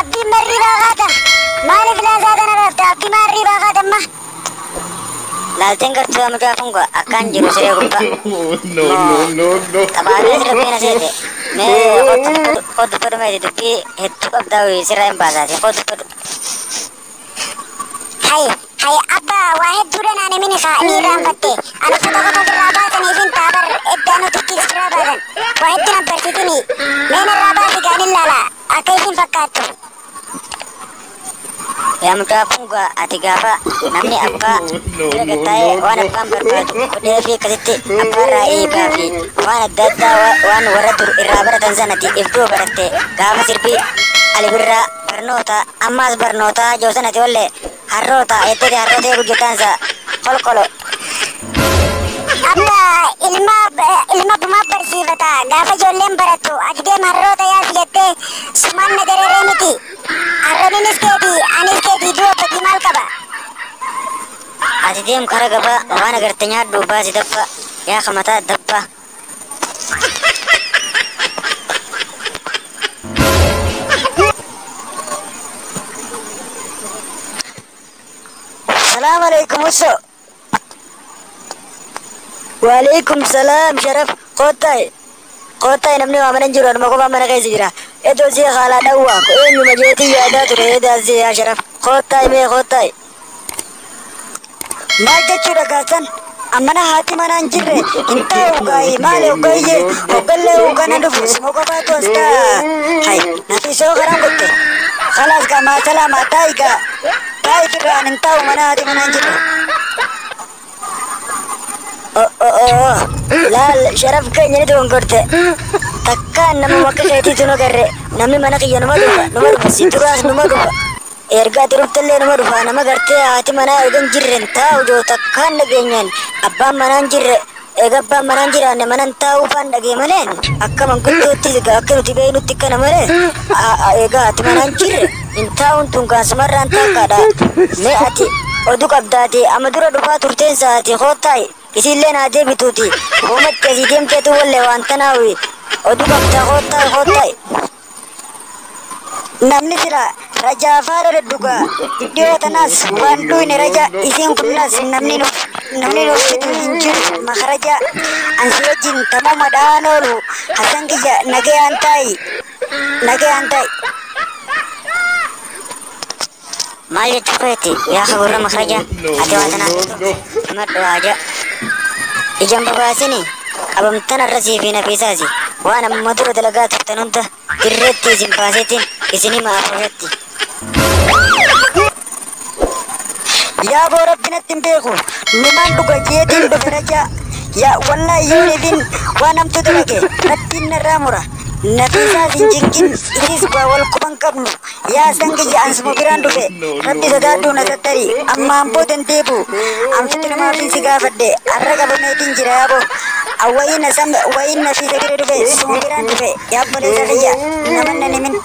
Abdi marri bagata. Malif lazada narafta abdi marri bagata ma. Lalten kartu amga punga akan jiru saya guppa. No. Tabale sirapena sete. Me kod permai tapi hetu abdawi siraim bazati kod. Hai abba wahid duran ane mini kha ni rambatte ana fotokopi rabatan izin tabar eddanu tikis rabadan wahid duran bersitini mena rabati ganin lala akaisin fakatu ya muka punga atigafa namni abba gatai wana pambar batu devi kaditi abba rai babi wana dadda wana waradur irabara tanzanati ibdu baratte gama sirbi alibirra barnota ammas barnota josanati walle harrota ette harrote bugitansa kolkolo abba ilma buma bersifata gafa jollen baratu agde marrota ya siyette suman nagare remiti arroninis keti anis keti do patimal kaba adidem karagaba wana gartanya duba sidappa ya khamata dabba Assalamualaikum usso. Waalaikumsalam Sharaf qotai namni wamanan jiru anuma qofa mana keessa jira edo si khala dawwa ko eenyuma jeeti yaada ture edaasi yaa Sharaf qotai maal jechuudha gaasan ammana haati mana hin jirre hin ta'u gaayi maali hoggaayye hoggallee hoggana dhufu sima qofaatu as ta'a hay nati soo karan gotte khalaas gaa maasalaamaa taa'i gaa taa'i firraan hin ta'u mana haati mana hin jirre laal Sharaf keenya ni dogongorte takkaan nama wakka keetiitu nu garre namni mana kiyya numa dhufa si duraas numa dhufa erga dirubtallee numa dhufa nama gartee haati manaa egan jirren taa'u joo takkaan dhageenyaan abbaan manaan jirre eega abbaan manaan jiraanne manan taa'uu faan dhagee maleen akka manguddootti akka nuti beeynutti kana malee eega haati manaan jirre hin taa'uun tun gaasumarraan taakkaadha mee ati oduu qabdaati amma dura dhufaa turteen sa'aati koottaayi isillee naa deebituuti uumatti asii deemteetu wallee waan tanaawi oduu qabdaa koottaayi namni sira rajaa faara dhudhugaa dhiyoo tanaas waan dhuyne raja isiin kunnaas namni nuuf fidu hin jiru makaraja ansi wajjin tamuma dhaan oolu hasan kiyya nagayaan taa'i maal jechuu feeti yaa kaburra makaraja ati waan tanaa madhu haja ijaan babaasini abamtan arrasii fi nafiisaasi waan amma dura dalagaa turtan hunda dirreetti isin baaseetiin isini maafafetti yaa boo rabbinatti hin beeku nimaan dhuga jeetiin dhufe rajaa yaa wallaahi yoonifin waan hamtu dalage rabbiin narraa mura nafiisaas hin jinkin isis waa wal quban qabnu yaa sangiyya ansuma biraan dhufe rabbi sodaadhuu na tattari ammaan boodan deebu anfitti namaafin si gaafadhe arra qabameetiin jira yaabo awwayin nafiisa bira dhufe suma biraan dhufe yaabboleessa kiyya namanna nimin